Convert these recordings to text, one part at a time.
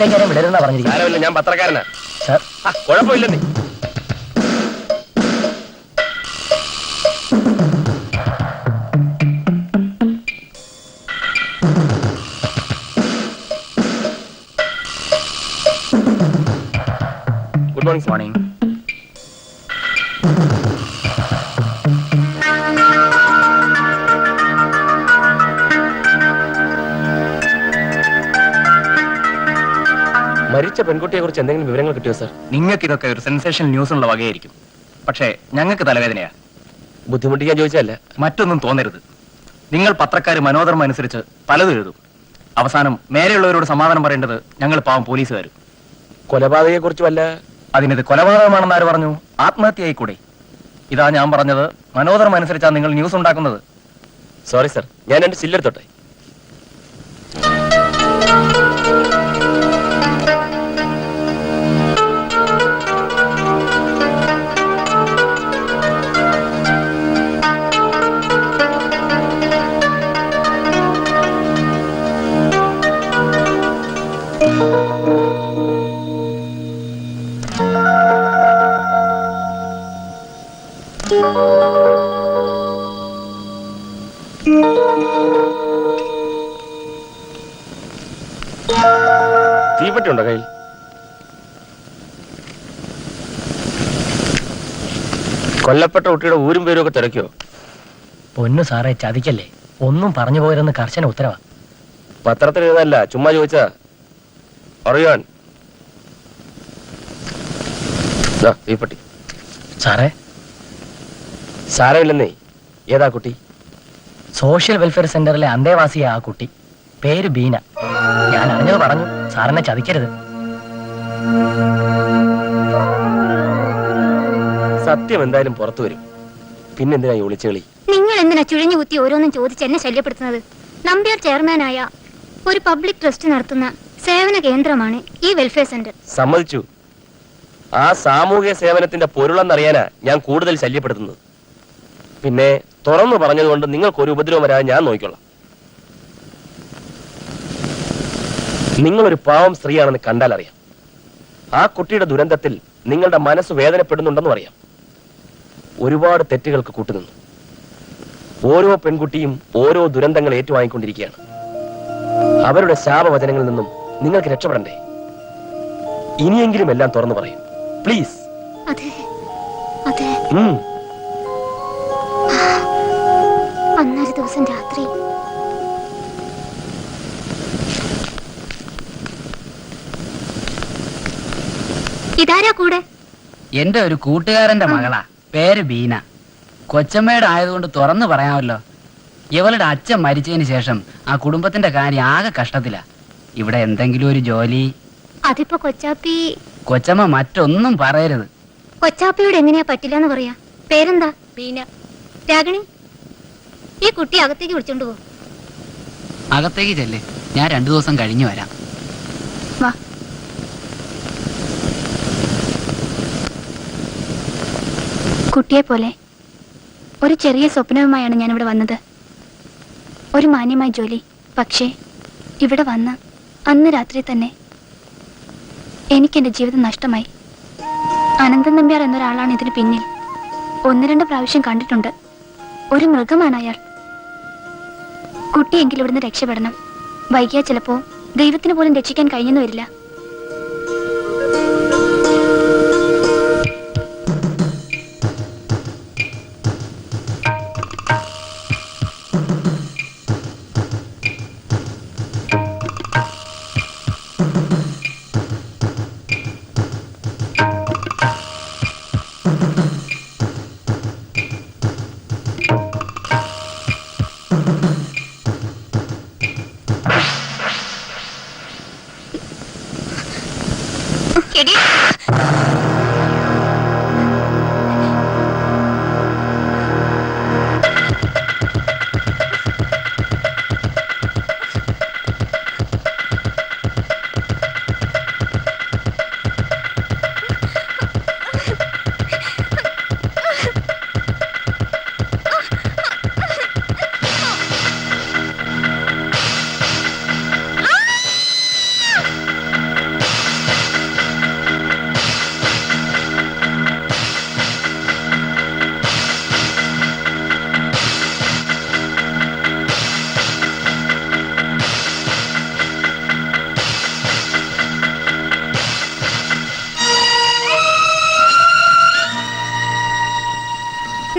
അകത്തേക്ക് ആരും വിടരുന്നാ പറഞ്ഞിരിക്കുന്നത്. ഞാൻ പത്രക്കാരനാ സാർ. കുഴപ്പമില്ലെന്നേ. Good morning. മോർണിംഗ്. മരിച്ച പെൺകുട്ടിയെ കുറിച്ച് എന്തെങ്കിലും വിവരങ്ങൾ കിട്ടിയോ സാർ? നിങ്ങൾക്ക് ഇതൊക്കെ ഒരു സെൻസേഷണൽ ന്യൂസ് ഉള്ള വകയായിരിക്കും. പക്ഷേ ഞങ്ങൾക്ക് തലവേദനയാ. ബുദ്ധിമുട്ടിക്കാൻ ചോദിച്ചല്ല. മറ്റൊന്നും തോന്നരുത്. നിങ്ങൾ പത്രക്കാർ മനോധർമ്മം അനുസരിച്ച് പലതും എഴുതും. അവസാനം മേലെയുള്ളവരോട് സമാധാനം പറയേണ്ടത് ഞങ്ങൾ പാവം പോലീസുകാരും. കൊലപാതകയെ കുറിച്ച് വല്ല? അതിനത് കൊലപാതകമാണെന്ന് ആര് പറഞ്ഞു? ആത്മഹത്യയായിക്കൂടെ? ഇതാ ഞാൻ പറഞ്ഞത്. മനോധർമ്മം അനുസരിച്ചാണ് നിങ്ങൾ ന്യൂസ് ഉണ്ടാക്കുന്നത്. സോറി സാർ, ഞാൻ രണ്ട് ചില്ലെടുത്തോട്ടെ. തീപ്പെട്ടിയുണ്ടോ കയ്യിൽ? കൊല്ലപ്പെട്ട കുട്ടിയുടെ ഊരും പേരും ഒക്കെ തിരക്കിയോ? പൊന്നു സാറേ, ചതിക്കല്ലേ. ഒന്നും പറഞ്ഞു പോയതെന്ന് കർശന ഉത്തരവാ. പത്രത്തിൽ എഴുതല്ല, ചുമ്മാ ചോദിച്ചാ. അറിയാൻ തീപ്പെട്ടി. സാറേ. സാരമില്ലെന്നേ. ഏതാ കുട്ടി? സോഷ്യൽ വെൽഫെയർ സെന്ററിലെ അന്തേവാസിയാ ആ കുട്ടി. പേര് ബീന. ഞാൻ അറിഞ്ഞത് പറഞ്ഞു. സാറിനെ ചതിക്കരുത്. സത്യം എന്തായാലും പുറത്തു വരും. പിന്നെന്തിനാ ഈ ഒളിച്ചുകളി? നിങ്ങൾ എന്തിനാ ചുഴിഞ്ഞു കുത്തി ഓരോന്നും ചോദിച്ച് എന്നെ ശല്യപ്പെടുത്തുന്നത്? നമ്പ്യാർ ചെയർമാനായ ഒരു പബ്ലിക് ട്രസ്റ്റ് നടത്തുന്ന സേവന കേന്ദ്രമാണ് ഈ വെൽഫെയർ സെന്റർ. സമ്മതിച്ചു. ആ സാമൂഹിക സേവനത്തിന്റെ പൊരുളെന്നറിയാനാ ഞാൻ കൂടുതൽ ശല്യപ്പെടുത്തുന്നത്. പിന്നെ തുറന്നു പറഞ്ഞതുകൊണ്ട് നിങ്ങൾക്കൊരു ഉപദ്രവം വരാതെ ഞാൻ നോക്കിക്കൊള്ളാം. നിങ്ങളൊരു പാവം സ്ത്രീയാണെന്ന് കണ്ടാൽ അറിയാം. ആ കുട്ടിയുടെ ദുരന്തത്തിൽ നിങ്ങളുടെ മനസ്സ് വേദനപ്പെടുന്നുണ്ടെന്നും അറിയാം. ഒരുപാട് തെറ്റുകൾക്ക് കൂട്ടുനിന്നു. ഓരോ പെൺകുട്ടിയും ഓരോ ദുരന്തങ്ങൾ ഏറ്റുവാങ്ങിക്കൊണ്ടിരിക്കുകയാണ്. അവരുടെ ശാപവചനങ്ങളിൽ നിന്നും നിങ്ങൾക്ക് രക്ഷപ്പെടണ്ടേ? ഇനിയെങ്കിലും എല്ലാം തുറന്നു പറയും പ്ലീസ്. അന്നൊരു ദിവസം രാത്രി ഇതാരാ കൂടെ? എന്റെ ഒരു കൂട്ടുകാരന്റെ മകളാ. പേര് ബീന. കൊച്ചമ്മയുടെ ആയതുകൊണ്ട് തുറന്നു പറയാമല്ലോ. ഇവളുടെ അച്ഛൻ മരിച്ചതിന് ശേഷം ആ കുടുംബത്തിന്റെ കാര്യം ആകെ കഷ്ടത്തിലാ. ഇവിടെ എന്തെങ്കിലും ഒരു ജോലി. അതിപ്പോ കൊച്ചമ്മ മറ്റൊന്നും പറയരുത്. കൊച്ചാപ്പിയോട് എങ്ങനെയാ പറ്റില്ലെന്ന് പറയാ? പേരെന്താ? ബീന. രാഗിണി, ഈ കുട്ടി അകത്തേക്ക് വിളിച്ചോണ്ട് പോ. അകത്തേക്ക് ചെല്ലേ, ഞാൻ 2 ദിവസം കഴിഞ്ഞു വരാം. വാ. കുട്ടിയെ പോലെ ഒരു ചെറിയ സ്വപ്നവുമായാണ് ഞാനിവിടെ വന്നത്. ഒരു മാന്യമായ ജോലി. പക്ഷേ ഇവിടെ വന്ന് അന്ന് രാത്രി തന്നെ എനിക്കെന്റെ ജീവിതം നഷ്ടമായി. അനന്തൻ നമ്പ്യാർ എന്നൊരാളാണ് ഇതിന് പിന്നിൽ. 1-2 പ്രാവശ്യം കണ്ടിട്ടുണ്ട്. ഒരു മൃഗമാണ് അയാൾ. കുട്ടിയെങ്കിലും ഇവിടുന്ന് രക്ഷപ്പെടണം. വൈകിയാൽ ചിലപ്പോ ദൈവത്തിന് പോലും രക്ഷിക്കാൻ കഴിഞ്ഞെന്ന് വരില്ല.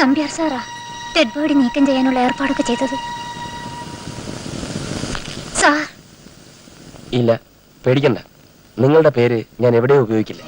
നമ്പ്യാർ സാറാ ഡെഡ് ബോഡി നീക്കം ചെയ്യാനുള്ള ഏർപ്പാടൊക്കെ ചെയ്തത്. സാർ ഇല്ല, പേടിക്കണ്ട. നിങ്ങളുടെ പേര് ഞാൻ എവിടെയും ഉപയോഗിക്കില്ല.